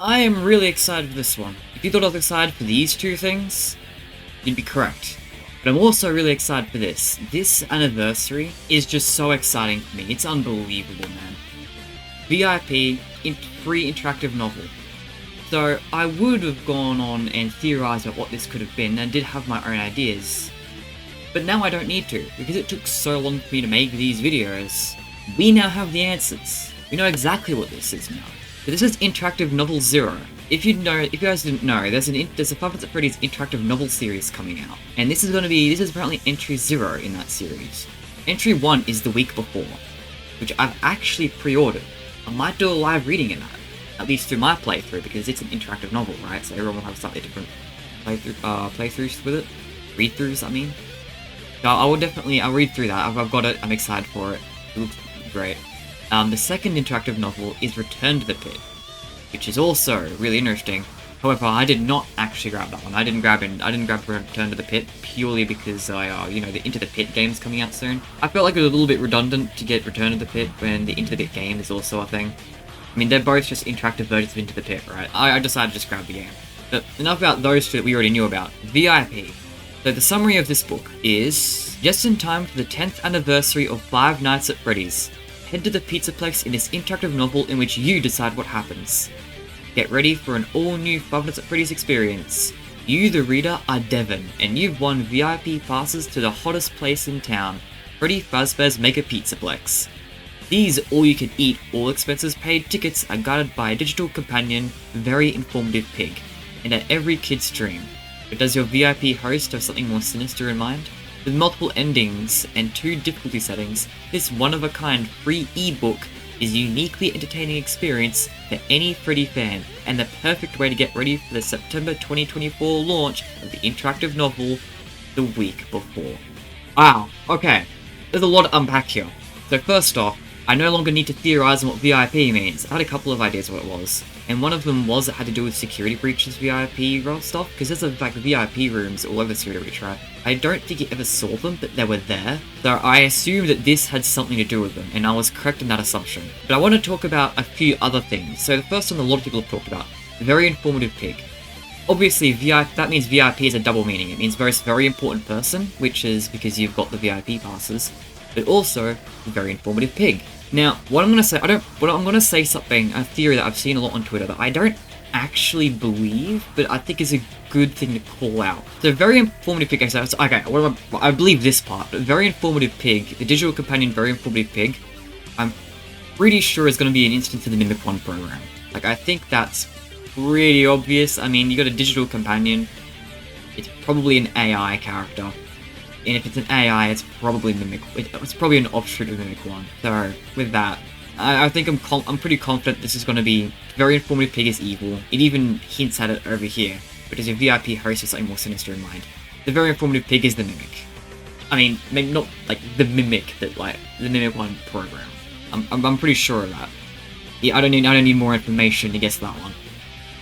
I am really excited for this one. If you thought I was excited for these two things, you'd be correct. But I'm also really excited for this. This anniversary is just so exciting for me. It's unbelievable, man. v.i.p. Free interactive novel. So I would have gone on and theorized about what this could have been and did have my own ideas. But now I don't need to, because it took so long for me to make these videos. We now have the answers. We know exactly what this is now. So this is Interactive Novel 0. If you guys didn't know, there's a Five Nights at Freddy's interactive novel series coming out. And this is apparently entry 0 in that series. Entry 1 is the week before, which I've actually pre-ordered. I might do a live reading in that, at least through my playthrough, because it's an interactive novel, right? So everyone will have slightly different playthroughs with it. Read-throughs, I mean. So I'll read through that. I've got it, I'm excited for it. It looks great. The second interactive novel is Return to the Pit, which is also really interesting. However, I did not actually grab that one. I didn't grab Return to the Pit purely because the Into the Pit game's coming out soon. I felt like it was a little bit redundant to get Return to the Pit when the Into the Pit game is also a thing. I mean, they're both just interactive versions of Into the Pit, right? I decided to just grab the game. But enough about those two that we already knew about. v.i.p. So the summary of this book is, just in time for the 10th anniversary of Five Nights at Freddy's, head to the Pizzaplex in this interactive novel in which you decide what happens. Get ready for an all-new Five Nights at Freddy's experience. You, the reader, are Devon, and you've won VIP passes to the hottest place in town, Freddy Fazbear's Mega Pizzaplex. These all-you-can-eat, all-expenses-paid tickets are guided by a digital companion, very informative pig, and at every kid's dream. But does your VIP host have something more sinister in mind? With multiple endings and 2 difficulty settings, this one-of-a-kind free ebook is a uniquely entertaining experience for any Freddy fan, and the perfect way to get ready for the September 2024 launch of the interactive novel the week before. Wow, okay, there's a lot to unpack here. So first off, I no longer need to theorize on what v.i.p. means. I had a couple of ideas what it was, and one of them was it had to do with security breaches v.i.p. stuff, because there's like v.i.p. rooms all over security breach, right? I don't think you ever saw them, but they were there, so I assumed that this had something to do with them, and I was correct in that assumption. But I want to talk about a few other things. So the first one a lot of people have talked about, very informative pig. Obviously, that means VIP is a double meaning. It means very important person, which is because you've got the VIP passes, but also very informative pig. Now, what I'm gonna say, a theory that I've seen a lot on Twitter that I don't actually believe, but I think is a good thing to call out. So, very informative pig. I believe this part, but very informative pig, the digital companion, very informative pig. I'm pretty sure is going to be an instance of the Mimic 1 program. Like, I think that's pretty obvious. I mean, you got a digital companion. It's probably an AI character. And if it's an AI, it's probably Mimic. It's probably an offshoot of Mimic 1. So, with that, I think I'm pretty confident this is going to be very informative pig is evil. It even hints at it over here, but as your VIP host has something more sinister in mind. The very informative pig is the Mimic. I mean, maybe not like the Mimic that the Mimic 1 program. I'm pretty sure of that. Yeah, I don't need more information to guess that one.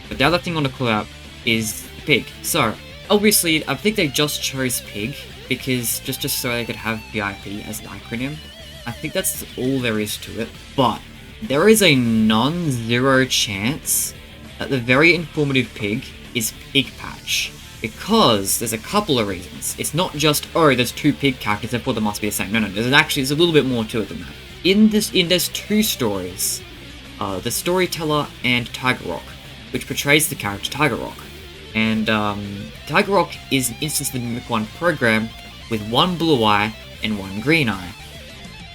But the other thing I want to call out is pig. So, obviously, I think they just chose pig because just so they could have VIP as an acronym. I think that's all there is to it. But there is a non-zero chance that the very informative pig is Pigpatch. Because there's a couple of reasons. It's not just, oh, there's 2 pig characters, therefore they must be the same. No, there's a little bit more to it than that. There's 2 stories. The Storyteller and Tiger Rock, which portrays the character Tiger Rock. And Tiger Rock is an instance of the Mimic 1 program with 1 blue eye and 1 green eye.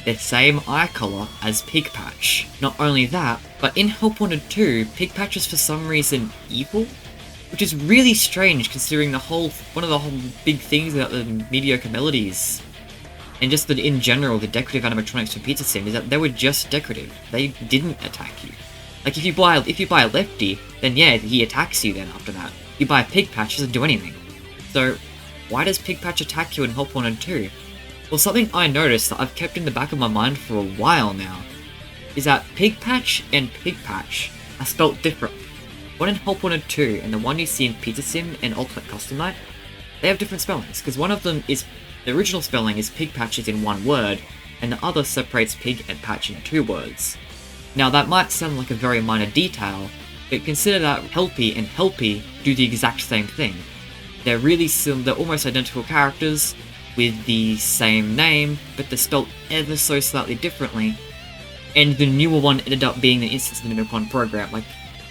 The same eye colour as Pigpatch. Not only that, but in Help Wanted 2, Pigpatch is for some reason evil, which is really strange considering one of the whole big things about the mediocre melodies, and just that in general, the decorative animatronics from Pizza Sim is that they were just decorative. They didn't attack you. Like if you buy a Lefty, then yeah, he attacks you then after that. If you buy a Pigpatch, he doesn't do anything. So, why does Pigpatch attack you in Help Wanted 2? Well, something I noticed that I've kept in the back of my mind for a while now, is that Pigpatch and Pigpatch are spelt different. One in Help Wanted 2 and the one you see in Pizza Sim and Ultimate Custom Night, they have different spellings, because one of them is, the original spelling is Pigpatch is in 1 word, and the other separates pig and patch in 2 words. Now that might sound like a very minor detail, But consider that Helpy and Helpy do the exact same thing. They're really similar, they're almost identical characters with the same name, but they're spelled ever so slightly differently. And the newer one ended up being an instance of the Mimicon program. Like,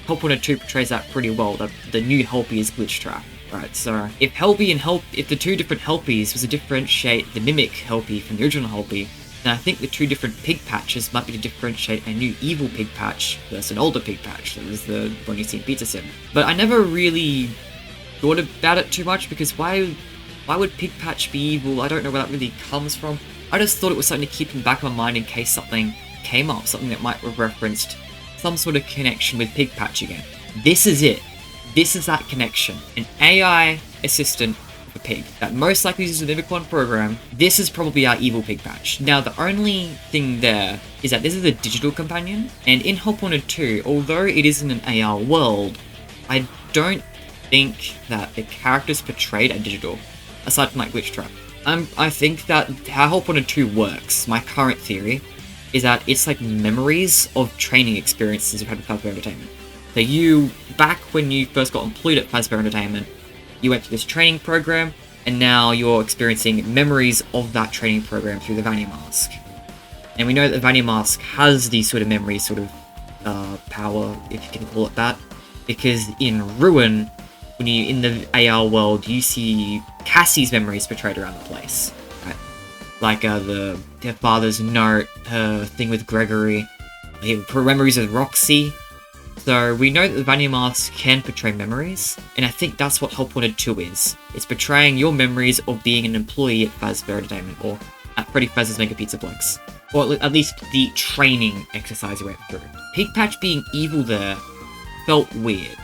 Help 102 portrays that pretty well. The new Helpy is glitch trap. Right, so if Helpy and if the two different Helpies was to differentiate the Mimic Helpy from the original Helpy, then I think the two different Pigpatches might be to differentiate a new evil Pigpatch versus an older Pigpatch. That was the one you see in Pizza Sim. But I never really thought about it too much, because why would Pigpatch be evil? I don't know where that really comes from. I just thought it was something to keep in the back of my mind in case something came up, something that might have referenced some sort of connection with Pigpatch again. This is it. This is that connection. An AI assistant for Pig that most likely uses the Mimicon program. This is probably our evil Pigpatch. Now, the only thing there is that this is a digital companion, and in Help 102, although it is in an AR world, I don't think that the characters portrayed are digital, aside from like Glitch Trap. I think that how Help 102 works, my current theory, is that it's like memories of training experiences you've had with Fazbear Entertainment. So back when you first got employed at Fazbear Entertainment, you went through this training program, and now you're experiencing memories of that training program through the Vanny Mask. And we know that the Vanny Mask has these sort of memories, sort of power, if you can call it that, because in Ruin, in the AR world, you see Cassie's memories portrayed around the place, right? Like her father's note, her thing with Gregory, her memories of Roxy. So we know that the Vanny Mask can portray memories, and I think that's what Help 102 is. It's portraying your memories of being an employee at Fazbear Entertainment, or at Freddy Faz's Mega Pizza Plex. Or at least the training exercise you went through. Pigpatch being evil there felt weird,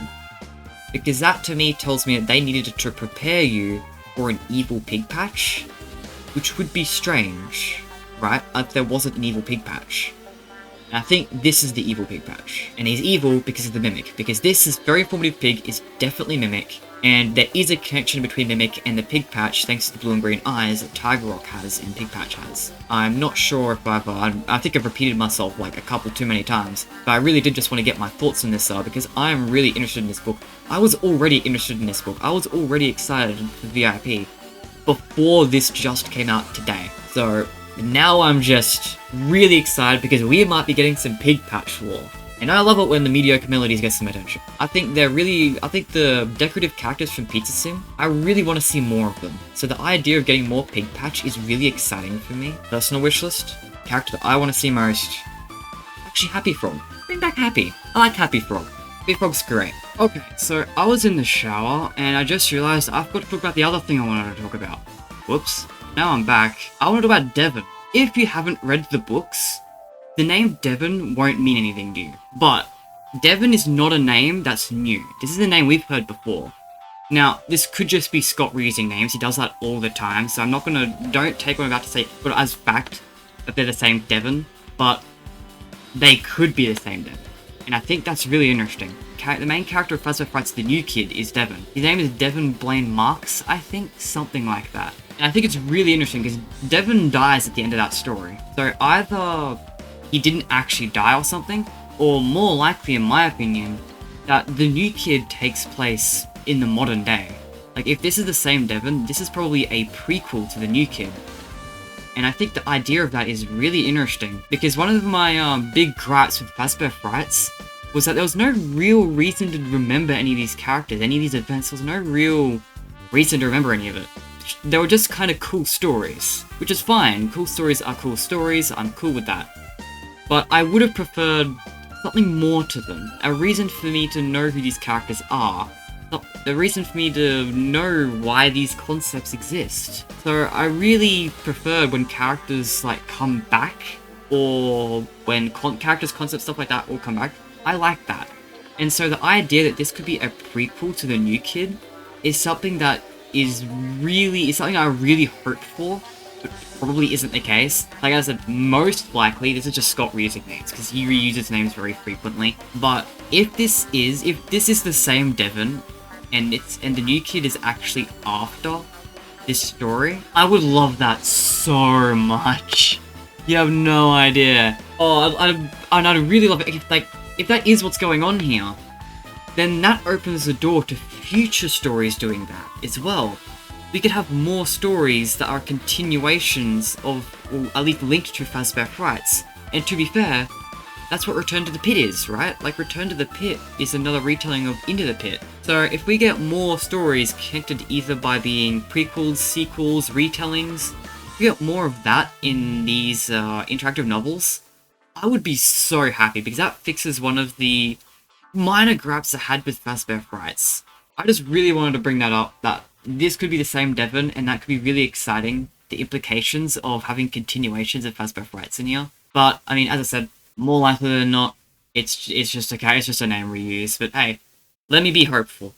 because that to me tells me that they needed to prepare you for an evil Pigpatch, which would be strange, right? If there wasn't an evil Pigpatch. And I think this is the evil Pigpatch. And he's evil because of the Mimic. Because this is very informative Pig is definitely Mimic. And there is a connection between Mimic and the Pigpatch thanks to the blue and green eyes that Tiger Rock has and Pigpatch has. I'm not sure if I think I've repeated myself like a couple too many times. But I really did just want to get my thoughts on this because I am really interested in this book. I was already interested in this book. I was already excited for v.i.p. before this just came out today. So now I'm just really excited because we might be getting some Pigpatch lore. And I love it when the mediocre melodies get some attention. I think the decorative characters from Pizza Sim, I really want to see more of them. So the idea of getting more Pigpatch is really exciting for me. Personal wishlist, character that I want to see most. Actually, Happy Frog. Bring back Happy. I like Happy Frog. Happy Frog's great. Okay, so I was in the shower and I just realized I've got to talk about the other thing I wanted to talk about. Whoops. Now I'm back. I want to talk about Devon. If you haven't read the books, the name Devon won't mean anything to you. But Devon is not a name that's new. This is a name we've heard before. Now, this could just be Scott reusing names. He does that all the time, so don't take what I'm about to say as fact that they're the same Devon, but they could be the same Devon. And I think that's really interesting. The main character of Fazbear Frights, the new kid, is Devon. His name is Devon Blaine Marks, I think, something like that. And I think it's really interesting because Devon dies at the end of that story. So either he didn't actually die or something, or more likely, in my opinion, that the new kid takes place in the modern day. Like, if this is the same Devon, this is probably a prequel to the new kid. And I think the idea of that is really interesting, because one of my big gripes with Fazbear Frights was that there was no real reason to remember any of these characters, any of these events. There was no real reason to remember any of it. They were just kind of cool stories, which is fine. Cool stories are cool stories, I'm cool with that. But I would have preferred something more to them. A reason for me to know who these characters are. A reason for me to know why these concepts exist. So I really preferred when characters like come back, or when characters, concepts, stuff like that all come back. I like that. And so the idea that this could be a prequel to the new kid is something that is something I really hoped for, but probably isn't the case. Like I said, most likely this is just Scott reusing names, because he reuses names very frequently. But if this is the same Devon, and the new kid is actually after this story, I would love that so much. You have no idea. Oh, I'd really love it. If that is what's going on here, then that opens the door to future stories doing that as well. We could have more stories that are continuations of, or at least linked to Fazbear Frights. And to be fair, that's what Return to the Pit is, right? Like, Return to the Pit is another retelling of Into the Pit. So if we get more stories connected either by being prequels, sequels, retellings, if we get more of that in these interactive novels, I would be so happy, because that fixes one of the minor gripes I had with Fazbear Frights. I just really wanted to bring that up, that this could be the same Devon, and that could be really exciting, the implications of having continuations of Fazbear Frights in here. But, I mean, as I said, more likely than not, it's just okay, it's just a name reuse, but hey, let me be hopeful.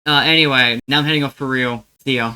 Anyway, now I'm heading off for real. See ya.